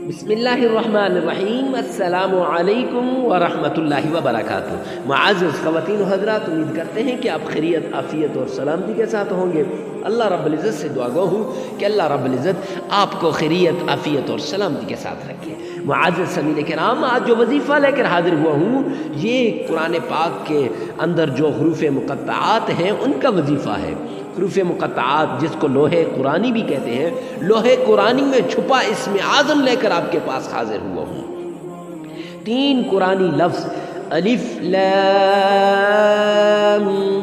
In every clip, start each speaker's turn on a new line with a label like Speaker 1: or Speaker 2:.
Speaker 1: बिस्मिल्लाहिर्रहमानिर्रहीम। अस्सलामु अलैकुम वरहमतुल्लाहि वबरकातुह। मुअज़्ज़ज़ ख़वातीन व हज़रात, उम्मीद करते हैं कि आप खैरियत, आफ़ियत और सलामती के साथ होंगे। अल्लाह रब्बुल इज़्ज़त से दुआ गो हूँ कि अल्लाह रब्बुल इज़्ज़त आपको खैरियत, आफ़ियत और सलामती के साथ रखे। मुअज़्ज़ज़ समीन किराम, आज जो वजीफ़ा लेकर हाज़िर हुआ हूँ ये कुरान पाक के अंदर जो हुरूफ़ मुक़त्तआत हैं उनका वजीफ़ा है। हुरूफ़ मुक़त्तआत जिसको लोहे कुरानी भी कहते हैं, लोहे कुरानी में छुपा इसमें आज़म लेकर आपके पास हाज़िर हुआ हूँ। 3 कुरानी लफ्ज़ अलिफ लाम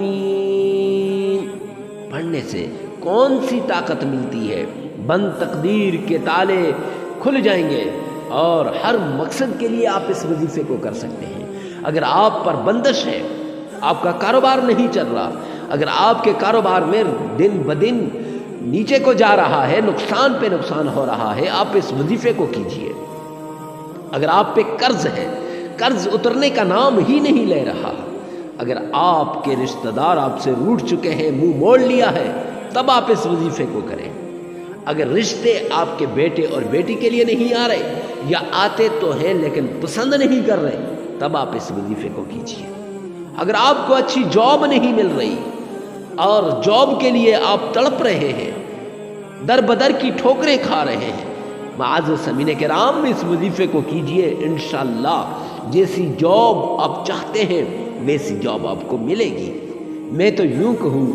Speaker 1: मीम पढ़ने से कौन सी ताकत मिलती है। बंद तकदीर के ताले खुल जाएंगे और हर मकसद के लिए आप इस वजीफ़े को कर सकते हैं। अगर आप पर बंदिश है, आपका कारोबार नहीं चल रहा, अगर आपके कारोबार में दिन ब दिन नीचे को जा रहा है, नुकसान पे नुकसान हो रहा है, आप इस वजीफे को कीजिए। अगर आप पे कर्ज है, कर्ज उतरने का नाम ही नहीं ले रहा, अगर आपके रिश्तेदार आपसे रूठ चुके हैं, मुंह मोड़ लिया है, तब आप इस वजीफे को करें। अगर रिश्ते आपके बेटे और बेटी के लिए नहीं आ रहे या आते तो हैं लेकिन पसंद नहीं कर रहे, तब आप इस वजीफे को कीजिए। अगर आपको अच्छी जॉब नहीं मिल रही और जॉब के लिए आप तड़प रहे हैं, दर बदर की ठोकरें खा रहे हैं, मुअज़्ज़ज़ समीन किराम इस वजीफे को कीजिए। इंशाअल्लाह जैसी जॉब आप चाहते हैं वैसी जॉब आपको मिलेगी। मैं तो यूं कहूँ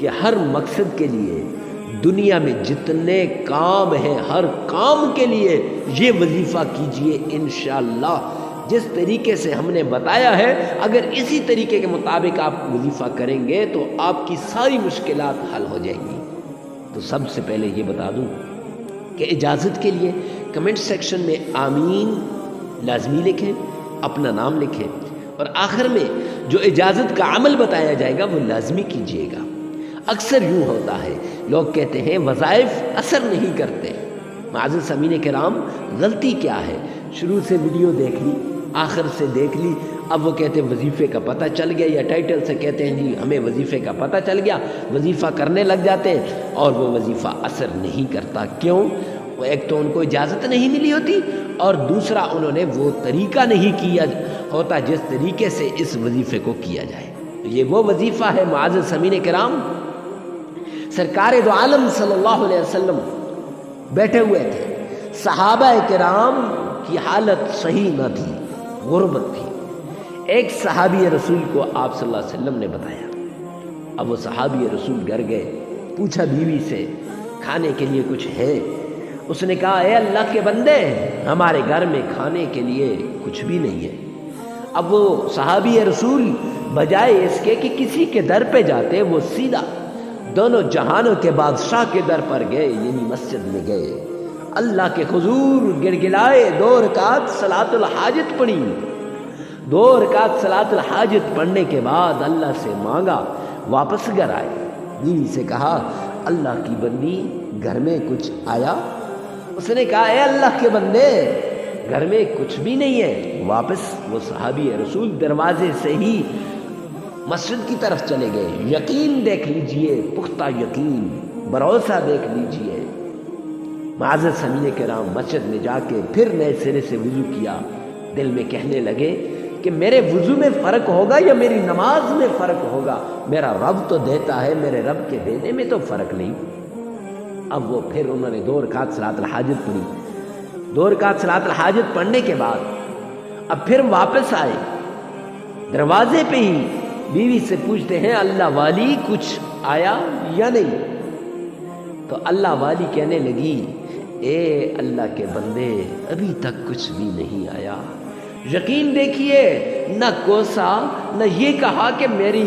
Speaker 1: कि हर मकसद के लिए दुनिया में जितने काम हैं, हर काम के लिए ये वजीफा कीजिए। इंशाअल्लाह जिस तरीके से हमने बताया है, अगर इसी तरीके के मुताबिक आप वजीफ़ा करेंगे तो आपकी सारी मुश्किलात हल हो जाएंगी। तो सबसे पहले ये बता दूं कि इजाज़त के लिए कमेंट सेक्शन में आमीन लाजमी लिखें, अपना नाम लिखें और आखिर में जो इजाज़त का अमल बताया जाएगा वो लाजमी कीजिएगा। अक्सर यूँ होता है, लोग कहते हैं वज़ाइफ असर नहीं करते। मुअज़्ज़ज़ समीन किराम, गलती क्या है? शुरू से वीडियो देख ली, आखिर से देख ली, अब वो कहते हैं वजीफ़े का पता चल गया, या टाइटल से कहते हैं जी हमें वजीफ़े का पता चल गया, वजीफ़ा करने लग जाते हैं और वो वजीफ़ा असर नहीं करता। क्यों? वो एक तो उनको इजाज़त नहीं मिली होती और दूसरा उन्होंने वो तरीक़ा नहीं किया होता जिस तरीके से इस वजीफ़े को किया जाए। ये वो वजीफ़ा है मुअज़्ज़ज़ समीन किराम, सरकार दो आलम सल्लल्लाहु अलैहि वसल्लम बैठे हुए थे, सहाबा किराम की हालत सही न थी, गुर्बत थी। एक सहाबी रसूल को आप सल्लल्लाहु अलैहि वसल्लम ने बताया। अब वो सहाबी रसूल घर गए, पूछा बीवी से खाने के लिए कुछ है? उसने कहा ए अल्लाह के बंदे, हमारे घर में खाने के लिए कुछ भी नहीं है। अब वो सहाबी रसूल बजाय इसके कि किसी के दर पे जाते, वो सीधा दोनों जहानों के बादशाह के दर पर गए, यानी मस्जिद में गए, अल्लाह के हुजूर गिड़गिड़ाए, 2 रकात सलातुल हाजत पढ़ी। 2 रकात सलातुल हाजत पढ़ने के बाद अल्लाह से मांगा, वापस घर आए। बीवी से कहा अल्लाह की बंदी घर में कुछ आया? उसने कहा ए अल्लाह के बंदे, घर में कुछ भी नहीं है। वापस वो सहाबी रसूल दरवाजे से ही मस्जिद की तरफ चले गए। यकीन देख लीजिए, पुख्ता यकीन, भरोसा देख लीजिए। मुअज़्ज़ज़ समीन किराम मस्जिद में जाके फिर नए सिरे से वज़ू किया। दिल में कहने लगे कि मेरे वज़ू में फ़र्क होगा या मेरी नमाज में फ़र्क होगा? मेरा रब तो देता है, मेरे रब के देने में तो फ़र्क नहीं। अब वो फिर उन्होंने 2 रकात सलातुल हाजत पढ़ी। 2 रकात सलातुल हाजत पढ़ने के बाद अब फिर वापस आए, दरवाजे पे ही बीवी से पूछते हैं अल्लाह वाली कुछ आया या नहीं? तो अल्लाह वाली कहने लगी ए अल्लाह के बंदे, अभी तक कुछ भी नहीं आया। यकीन देखिए, न कोसा, न ये कहा कि मेरी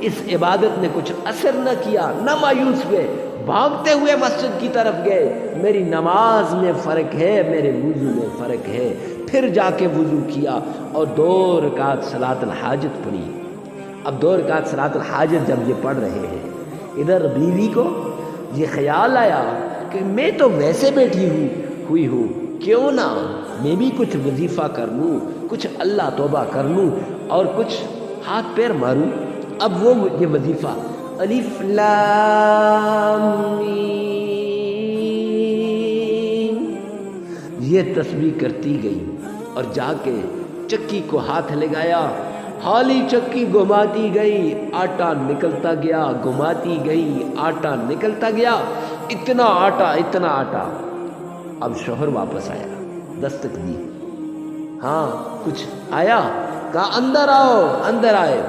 Speaker 1: इस इबादत ने कुछ असर न किया, न मायूस हुए, भागते हुए मस्जिद की तरफ गए। मेरी नमाज में फ़र्क है, मेरे वुज़ू में फ़र्क है। फिर जाके वुज़ू किया और 2 रकात सलातुल हाजत पढ़ी। अब 2 रकात सलातुल हाजत जब ये पढ़ रहे हैं, इधर बीवी को ये ख्याल आया कि मैं तो वैसे बैठी हुई हूँ, क्यों ना मैं भी कुछ वजीफ़ा कर लूँ, कुछ अल्लाह तौबा कर लूँ और कुछ हाथ पैर मारूँ। अब वो ये वजीफ़ा अलिफ लाम मीम یہ تسبیح کرتی گئی اور جا کے چکی کو ہاتھ لگایا، حالی چکی گھماتی گئی، آٹا نکلتا گیا، گھماتی گئی، آٹا نکلتا گیا، اتنا آٹا۔ اب شوہر واپس آیا، دستک دی، ہاں کچھ آیا؟ کہا اندر آؤ، اندر آئے۔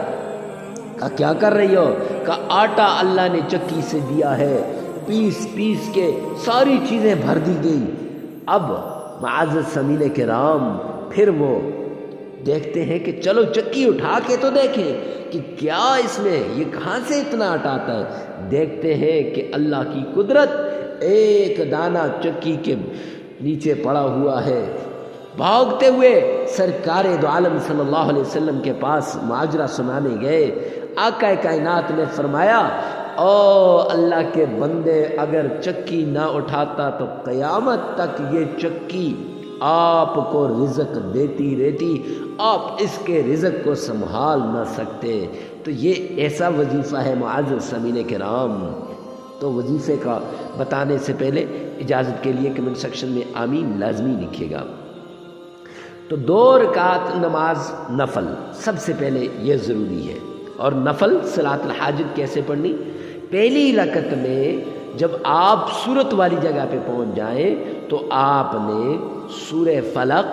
Speaker 1: کہا کیا کر رہی ہو؟ کہا آٹا اللہ نے چکی سے دیا ہے، پیس پیس کے ساری چیزیں بھر دی گئی۔ اب معزز سامعین کرام پھر وہ دیکھتے ہیں کہ چلو چکی اٹھا کے تو دیکھیں کہ کیا اس میں، یہ کہاں سے اتنا آٹا آتا ہے۔ دیکھتے ہیں کہ اللہ کی قدرت، ایک دانہ چکی کے نیچے پڑا ہوا ہے۔ بھاگتے ہوئے سرکار دو عالم صلی اللہ علیہ وسلم کے پاس ماجرا سنانے گئے۔ آقا کائنات نے فرمایا، او اللہ کے بندے، اگر چکی نہ اٹھاتا تو قیامت تک یہ چکی آپ کو رزق دیتی رہتی، آپ اس کے رزق کو سنبھال نہ سکتے۔ تو یہ ایسا وظیفہ ہے معزز سامعین کرام۔ تو وظیفے کا بتانے سے پہلے اجازت کے لیے کمنٹ سیکشن میں آمین لازمی لکھیے گا۔ تو 2 رکعت نماز نفل سب سے پہلے یہ ضروری ہے۔ اور نفل صلاۃ الحاجت کیسے پڑھنی؟ پہلی رکعت میں جب آپ سورت والی جگہ پہ پہنچ جائیں تو آپ نے سورہ فلق،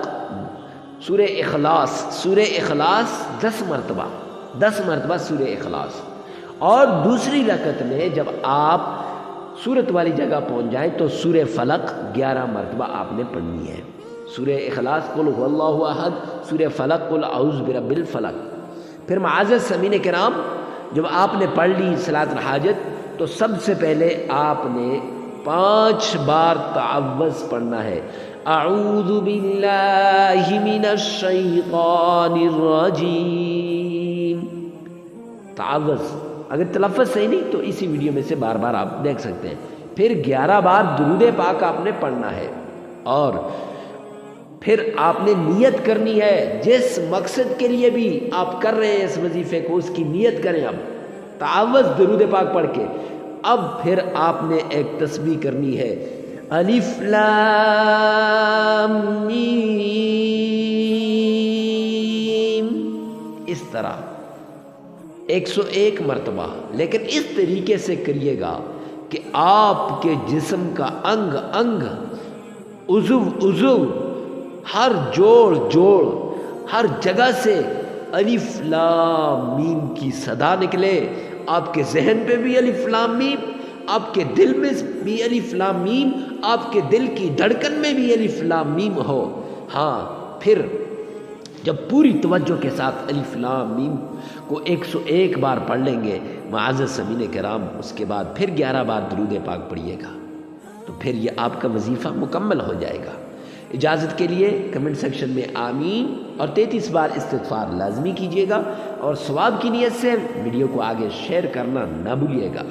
Speaker 1: سورہ اخلاص 10 مرتبہ سورہ اخلاص، اور دوسری رکعت میں جب آپ سورت والی جگہ پہنچ جائیں تو سورہ فلق 11 مرتبہ آپ نے پڑھنی ہے۔ سورہ اخلاص قل هو اللہ احد، سورہ فلق قل اعوذ برب الفلق۔ پھر معزز سامعین کرام جب آپ نے پڑھ لی صلاۃ الحاجت تو سب سے پہلے آپ نے 5 بار تعوذ پڑھنا ہے۔ اعوذ باللہ من الشیطان الرجیم۔ تعوذ اگر تلفظ صحیح نہیں تو اسی ویڈیو میں سے بار بار آپ دیکھ سکتے ہیں۔ پھر 11 بار درود پاک آپ نے پڑھنا ہے، اور پھر آپ نے نیت کرنی ہے، جس مقصد کے لیے بھی آپ کر رہے ہیں اس وظیفے کو اس کی نیت کریں۔ اب تعوذ درود پاک پڑھ کے اب پھر آپ نے ایک تسبیح کرنی ہے، الف لام میم، اس طرح 101 مرتبہ، لیکن اس طریقے سے کریے گا کہ آپ کے جسم کا انگ انگ، عضو ہر جوڑ ہر جگہ سے الف لام میم کی صدا نکلے۔ آپ کے ذہن پہ بھی الف لام میم، آپ کے دل میں بھی الف لام میم، آپ کے دل کی دھڑکن میں بھی الف لام میم ہو۔ ہاں پھر جب پوری توجہ کے ساتھ الف لام میم کو 101 بار پڑھ لیں گے معزز سامعین کرام، اس کے بعد پھر 11 بار درود پاک پڑھیے گا، تو پھر یہ آپ کا وظیفہ مکمل ہو جائے گا۔ اجازت کے لیے کمنٹ سیکشن میں آمین اور 33 بار استغفار لازمی کیجیے گا، اور ثواب کی نیت سے ویڈیو کو آگے شیئر کرنا نہ بھولیے گا۔